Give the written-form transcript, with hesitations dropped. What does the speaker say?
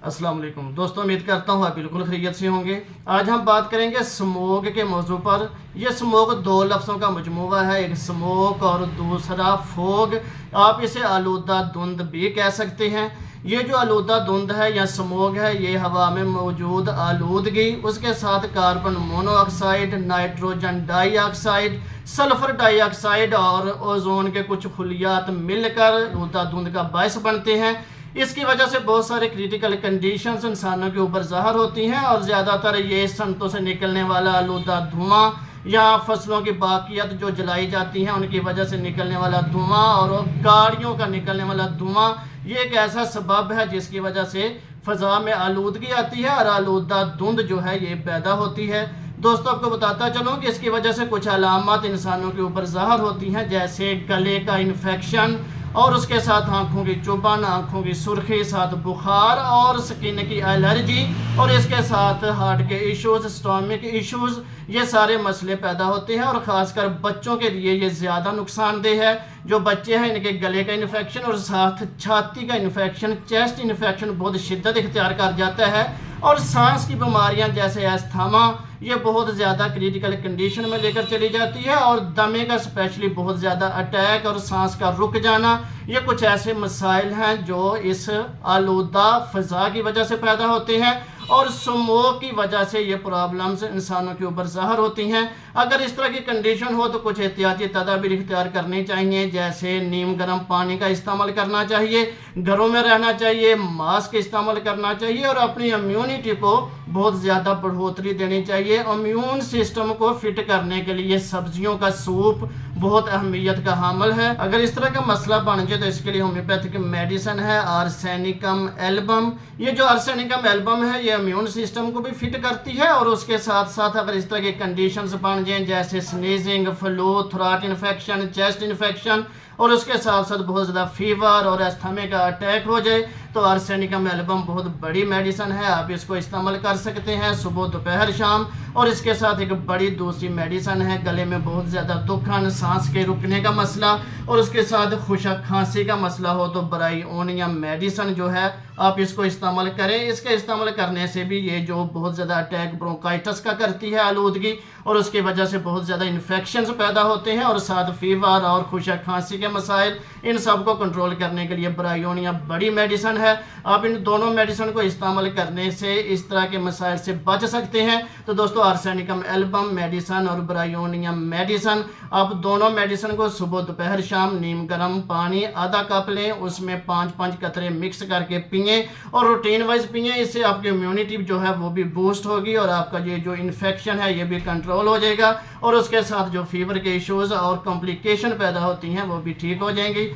अस्सलाम वालेकुम दोस्तों, उम्मीद करता हूँ आप बिल्कुल खैरियत से होंगे। आज हम बात करेंगे स्मोक के मौजू पर। यह स्मोक दो लफ्ज़ों का मजमूआ है, एक स्मोक और दूसरा फोग। आप इसे आलूदा धुंध भी कह सकते हैं। ये जो आलूदा धुंध है या स्मोक है, ये हवा में मौजूद आलूदगी, उसके साथ carbon monoxide, nitrogen dioxide, sulphur dioxide और ओजोन के कुछ खुलियात मिलकर आलूदा धुंध का बायस बनते हैं। इसकी वजह से बहुत सारे क्रिटिकल कंडीशंस इंसानों के ऊपर ज़ाहिर होती हैं और ज़्यादातर ये सनतों से निकलने वाला आलूदा धुआं या फसलों की बाकियत जो जलाई जाती हैं उनकी वजह से निकलने वाला धुआं और गाड़ियों का निकलने वाला धुआं, ये एक ऐसा सबब है जिसकी वजह से फ़ज़ा में आलूदगी आती है और आलूदा धुंध जो है ये पैदा होती है। दोस्तों, आपको बताता चलूँ कि इसकी वजह से कुछ अलामत इंसानों के ऊपर ज़ाहिर होती हैं, जैसे गले का इन्फेक्शन और उसके साथ आँखों की चुभन, आँखों की सुर्खी, साथ बुखार और स्किन की एलर्जी और इसके साथ हार्ट के इश्यूज़, स्टोमिक इश्यूज़, ये सारे मसले पैदा होते हैं और ख़ासकर बच्चों के लिए ये ज़्यादा नुकसानदेह है। जो बच्चे हैं इनके गले का इन्फेक्शन और साथ छाती का इन्फेक्शन, चेस्ट इन्फेक्शन बहुत शिद्दत इख्तियार कर जाता है और सांस की बीमारियां जैसे अस्थमा ये बहुत ज़्यादा क्रिटिकल कंडीशन में लेकर चली जाती है और दमे का स्पेशली बहुत ज़्यादा अटैक और सांस का रुक जाना, ये कुछ ऐसे मसाइल हैं जो इस आलूदा फ़ज़ा की वजह से पैदा होते हैं और स्मोक की वजह से ये प्रॉब्लम्स इंसानों के ऊपर ज़ाहिर होती हैं। अगर इस तरह की कंडीशन हो तो कुछ एहतियाती तदाबीर इख्तियार करनी चाहिए, जैसे नीम गर्म पानी का इस्तेमाल करना चाहिए, घरों में रहना चाहिए, मास्क इस्तेमाल करना चाहिए और अपनी इम्यूनिटी को बहुत ज़्यादा बढ़ोतरी देनी चाहिए। इम्यून सिस्टम को फिट करने के लिए सब्जियों का सूप बहुत अहमियत का हामिल है। अगर इस तरह का मसला बन जाए तो इसके लिए होम्योपैथिक मेडिसिन है आर्सेनिकम एल्बम। ये जो आर्सेनिकम एल्बम है ये इम्यून सिस्टम को भी फिट करती है और उसके साथ साथ अगर इस तरह के कंडीशंस बन जाएं जैसे sneezing, flu, throat infection, chest infection और उसके साथ साथ बहुत ज़्यादा फीवर और अस्थमे का अटैक हो जाए तो आर्सेनिकम एल्बम बहुत बड़ी मेडिसिन है। आप इसको इस्तेमाल कर सकते हैं सुबह, दोपहर, शाम। और इसके साथ एक बड़ी दूसरी मेडिसिन है, गले में बहुत ज़्यादा दुखन, सांस के रुकने का मसला और उसके साथ खुशक खांसी का मसला हो तो ब्रायोनिया मेडिसिन जो है आप इसको इस्तेमाल करें। इसके इस्तेमाल करने से भी ये जो बहुत ज़्यादा अटैक ब्रोंकाइटिस का करती है आलूदगी और उसकी वजह से बहुत ज़्यादा इन्फेक्शंस पैदा होते हैं और साथ फीवर और खुशक खांसी के मसाइल, इन सब को कंट्रोल करने के लिए ब्रायोनिया बड़ी मेडिसिन है। आप इन दोनों मेडिसिन को इस्तेमाल करने से इस तरह के मसाइल से बच सकते हैं। तो दोस्तों, आर्सेनिकम एल्बम मेडिसिन और ब्रायोनिया मेडिसिन, आप दोनों मेडिसिन को सुबह, दोपहर, शाम नीम गर्म पानी आधा कप लें, उसमें 5-5 कतरे मिक्स करके पिए और रूटीन वाइज पिए। इससे आपकी इम्यूनिटी जो है वो भी बूस्ट होगी और आपका ये जो इन्फेक्शन है ये भी कंट्रोल हो जाएगा और उसके साथ जो फीवर के इश्यूज़ और कॉम्प्लिकेशन पैदा होती हैं वो भी ठीक हो जाएंगी।